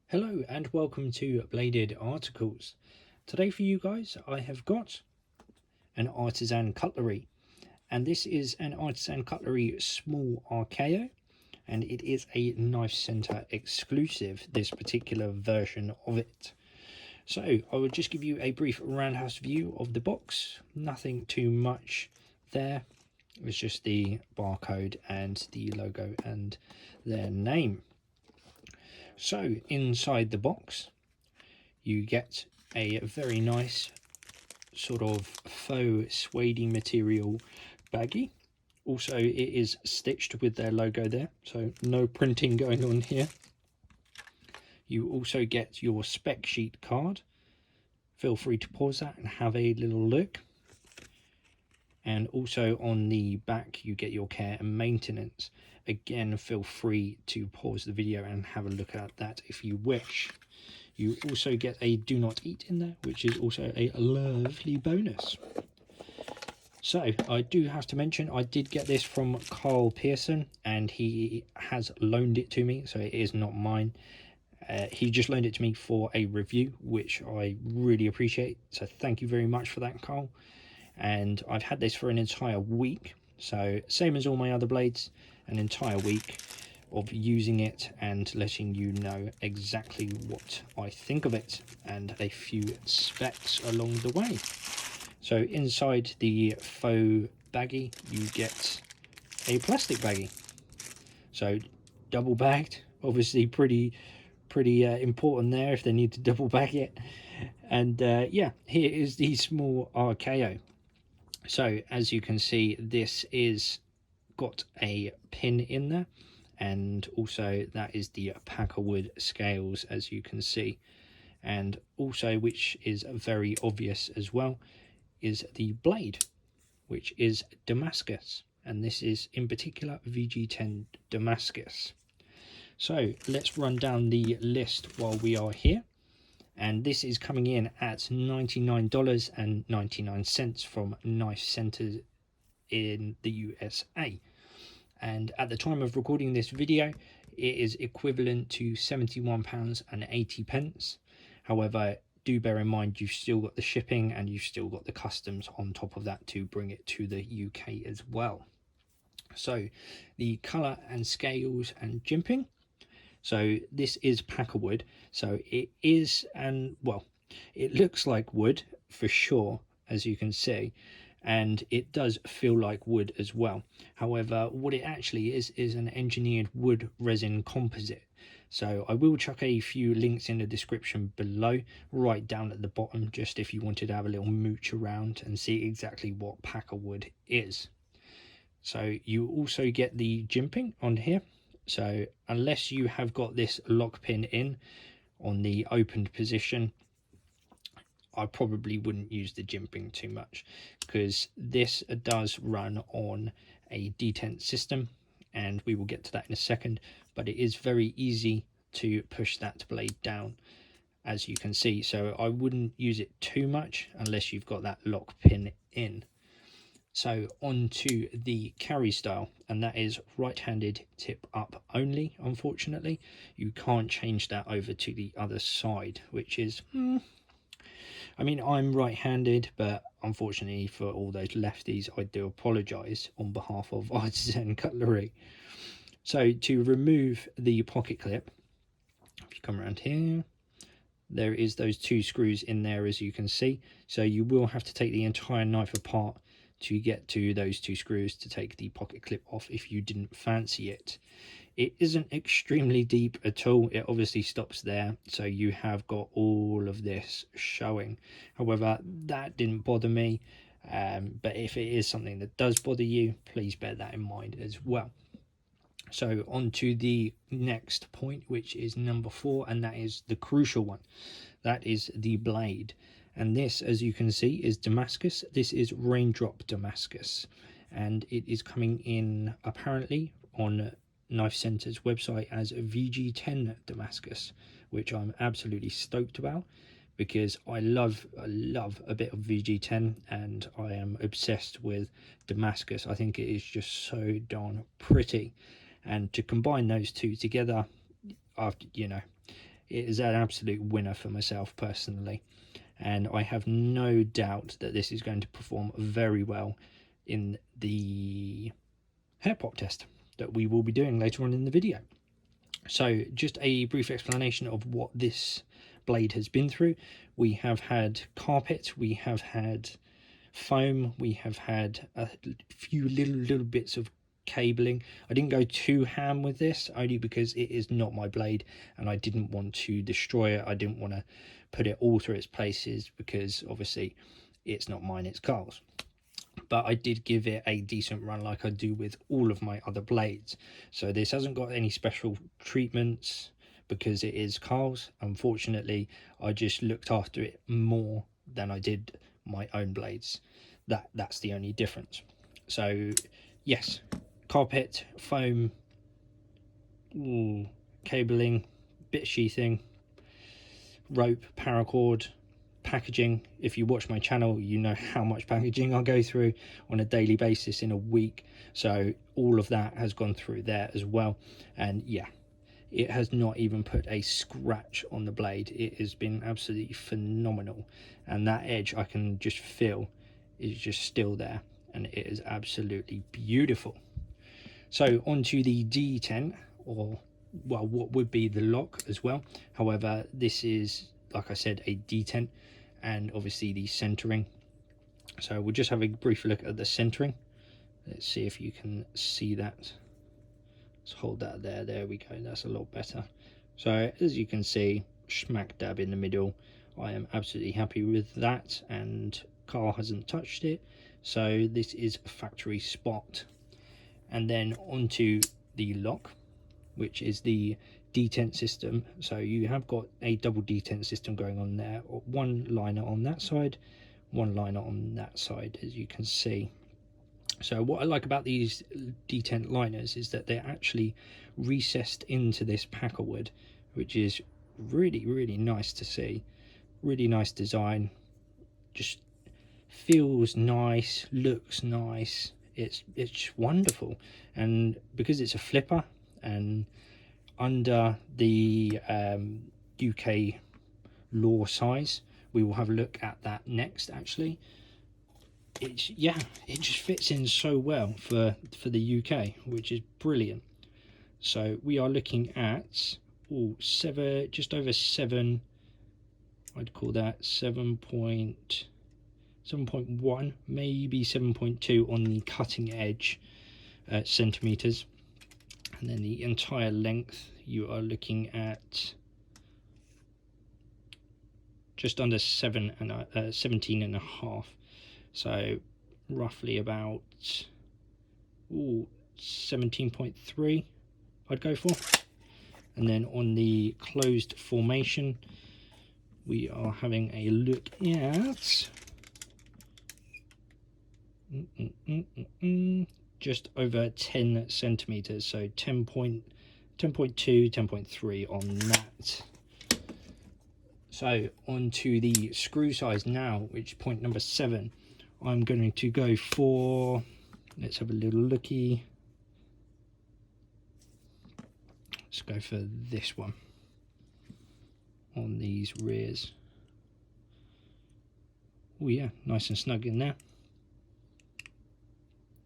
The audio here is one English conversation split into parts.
Hello and welcome to Bladed Articles. Today for you guys I have got an Artisan Cutlery, and this is an Artisan Cutlery small Archeo, and it is a KnifeCenter exclusive, this particular version of it. So I will just give you a brief roundhouse view of the box. Nothing too much there. It's just the barcode and the logo and their name. So inside the box you get a very nice sort of faux suede material baggie. Also it is stitched with their logo there, so no printing going on here. You also get your spec sheet card. Feel free to pause that and have a little look. And also on the back you get your care and maintenance. Again, feel free to pause the video and have a look at that if you wish. You also get a do not eat in there, which is also a lovely bonus. So I do have to mention I did get this from Carl Pearson and he has loaned it to me, so it is not mine. He just loaned it to me for a review, which I really appreciate, so thank you very much for that, Carl. And I've had this for an entire week, so same as all my other blades, an entire week of using it and letting you know exactly what I think of it and a few specs along the way. So inside the faux baggie you get a plastic baggie, so double bagged, obviously pretty important there if they need to double bag it. And yeah, here is the small Archeo. So as you can see, this is got a pin in there, and also that is the Packerwood scales, as you can see. And also, which is very obvious as well, is the blade, which is Damascus, and this is in particular VG10 Damascus. So let's run down the list while we are here. And this is coming in at $99.99 from KnifeCenter in the USA. And at the time of recording this video, it is equivalent to £71.80. However, do bear in mind you've still got the shipping and you've still got the customs on top of that to bring it to the UK as well. So the colour and scales and jimping. So this is Packerwood, so it is, and well, it looks like wood for sure, as you can see, and it does feel like wood as well. However, what it actually is an engineered wood resin composite. So I will chuck a few links in the description below, right down at the bottom, just if you wanted to have a little mooch around and see exactly what Packerwood is. So you also get the jimping on here. So unless you have got this lock pin in on the opened position, I probably wouldn't use the jimping too much, because this does run on a detent system, and we will get to that in a second. But it is very easy to push that blade down, as you can see. So I wouldn't use it too much unless you've got that lock pin in. So on to the carry style, and that is right-handed tip up only. Unfortunately, you can't change that over to the other side, which is, I mean, I'm right-handed, but unfortunately for all those lefties, I do apologise on behalf of Artisan Cutlery. So to remove the pocket clip, if you come around here, there is those two screws in there, as you can see. So you will have to take the entire knife apart to get to those two screws to take the pocket clip off if you didn't fancy it. It isn't extremely deep at all. It obviously stops there, so you have got all of this showing. However, that didn't bother me, but if it is something that does bother you, please bear that in mind as well. So on to the next point, which is number 4, and that is the crucial one. That is the blade. And this, as you can see, is Damascus. This is Raindrop Damascus, and it is coming in apparently on KnifeCenter's website as VG10 Damascus, which I'm absolutely stoked about, because I love a bit of VG10, and I am obsessed with Damascus. I think it is just so darn pretty, and to combine those two together, you know, it is an absolute winner for myself personally, and I have no doubt that this is going to perform very well in the hair pop test that we will be doing later on in the video. So just a brief explanation of what this blade has been through. We have had carpet, we have had foam, we have had a few little bits of cabling. I didn't go too ham with this, only because it is not my blade and I didn't want to destroy it. I didn't want to put it all through its places, because obviously it's not mine, it's Carl's. But I did give it a decent run, like I do with all of my other blades. So this hasn't got any special treatments because it is Carl's. Unfortunately, I just looked after it more than I did my own blades. That's the only difference. So yes, carpet, foam, cabling, bit sheathing, rope, paracord, packaging. If you watch my channel, you know how much packaging I go through on a daily basis in a week, so all of that has gone through there as well. And yeah, it has not even put a scratch on the blade. It has been absolutely phenomenal, and that edge I can just feel is just still there, and it is absolutely beautiful. So onto the Detent, or well, what would be the lock as well. However, this is, like I said, a Detent, and obviously the centering. So we'll just have a brief look at the centering. Let's see if you can see that. Let's hold that there we go, that's a lot better. So as you can see, smack dab in the middle. I am absolutely happy with that, and Carl hasn't touched it, so this is a factory spot. And then onto the lock, which is the Detent System. So you have got a double Detent System going on there, one liner on that side, one liner on that side, as you can see. So what I like about these Detent liners is that they're actually recessed into this packer wood, which is really nice to see. Really nice design, just feels nice, looks nice. It's wonderful. And because it's a flipper, and under the UK law size, we will have a look at that next. Actually, it just fits in so well for the UK, which is brilliant. So we are looking at just over 7, I'd call that 7.1, maybe 7.2 on the cutting edge centimeters, and then the entire length you are looking at just under 17.5, so roughly about 17.3 I'd go for. And then on the closed formation, we are having a look at just over 10 centimeters, so 10.2, 10.3 on that. So on to the screw size now, which is point number 7. I'm going to go for, let's have a little looky. Let's go for this one on these rears. Oh yeah, nice and snug in there.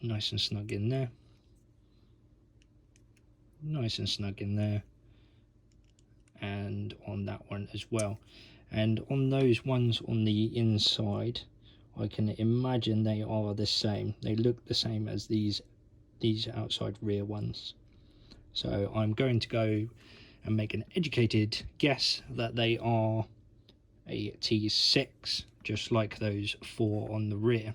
Nice and snug in there. Nice and snug in there. And on that one as well. And on those ones on the inside, I can imagine they are the same. They look the same as these outside rear ones. So I'm going to go and make an educated guess that they are a T6, just like those 4 on the rear.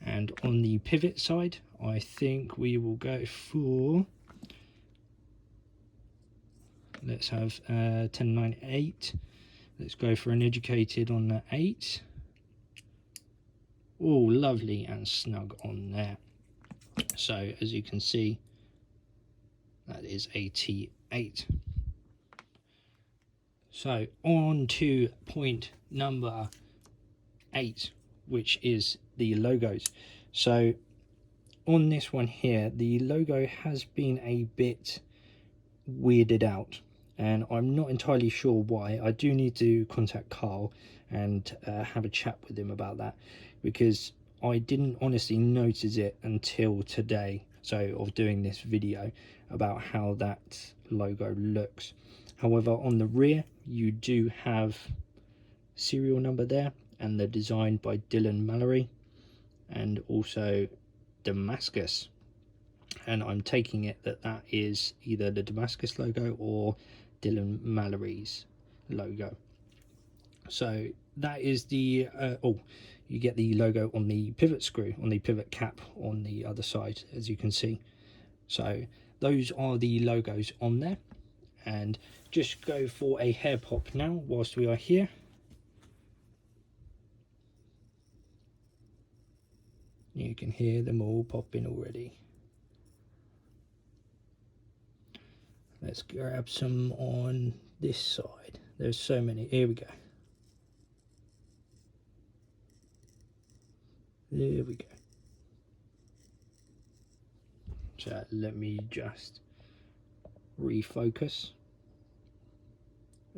And on the pivot side, I think we will go for, let's have 10.98. Let's go for an educated on the 8. Oh, lovely and snug on there. So as you can see, that is a T8. So on to point number 8, which is the logos. So on this one here, the logo has been a bit weirded out. and I'm not entirely sure why. I do need to contact Carl and have a chat with him about that, because I didn't honestly notice it until today, so of doing this video, about how that logo looks. However, on the rear you do have serial number there, and they're designed by Dylan Mallery and also Damascus, and I'm taking it that that is either the Damascus logo or Dylan Mallery's logo. So that is the you get the logo on the pivot screw, on the pivot cap on the other side, as you can see. So those are the logos on there, and just go for a hair pop now whilst we are here. You can hear them all popping already. Let's grab some on this side. There's so many. Here we go. There we go. So let me just refocus.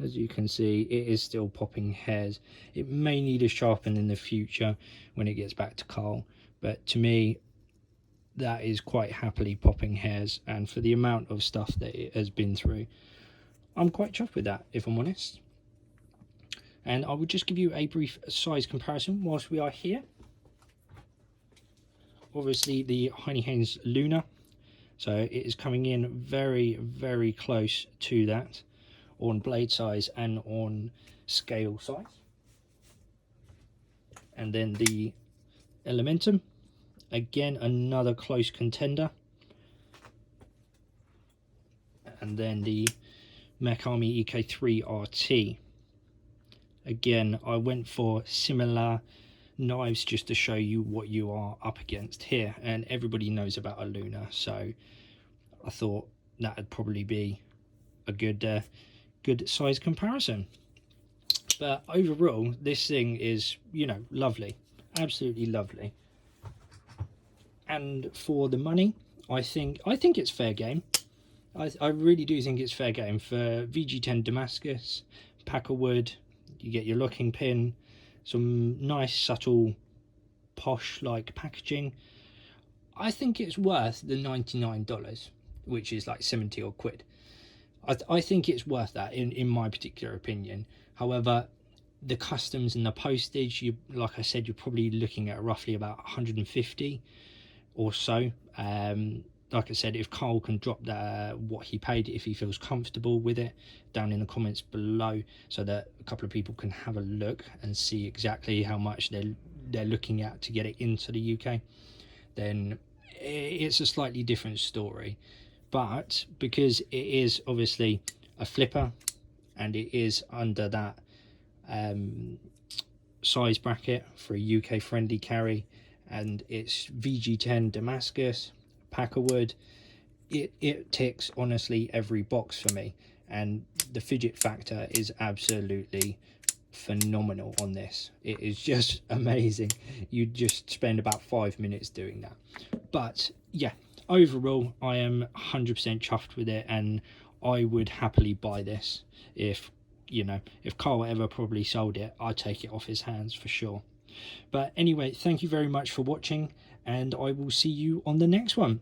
As you can see, it is still popping hairs. It may need a sharpen in the future when it gets back to Carl, but to me that is quite happily popping hairs, and for the amount of stuff that it has been through, I'm quite chuffed with that, if I'm honest. And I will just give you a brief size comparison whilst we are here. Obviously the Heine Haynes Luna, so it is coming in very, very close to that on blade size and on scale size. And then the Elementum, again another close contender. And then the Mech Army EK3 RT. Again, I went for similar knives just to show you what you are up against here, and everybody knows about a Luna, so I thought that would probably be a good good size comparison. But overall, this thing is, you know, lovely, absolutely lovely. And for the money, I think it's fair game. I really do think it's fair game for VG10 Damascus, pack of wood. You get your locking pin, some nice subtle posh like packaging. I think it's worth the $99, which is like 70 odd quid. I think it's worth that in my particular opinion. However, the customs and the postage, you, like I said, you're probably looking at roughly about 150 or so. Like I said, if Carl can drop what he paid, if he feels comfortable with it, down in the comments below, so that a couple of people can have a look and see exactly how much they're looking at to get it into the UK, then it's a slightly different story. But because it is obviously a flipper and it is under that size bracket for a UK friendly carry, and it's VG10 Damascus, pack of wood, it ticks honestly every box for me, and the fidget factor is absolutely phenomenal on this. It is just amazing. You just spend about 5 minutes doing that. But yeah, overall I am 100% chuffed with it, and I would happily buy this. If, you know, if Carl ever probably sold it, I'd take it off his hands for sure. But anyway, thank you very much for watching, and I will see you on the next one.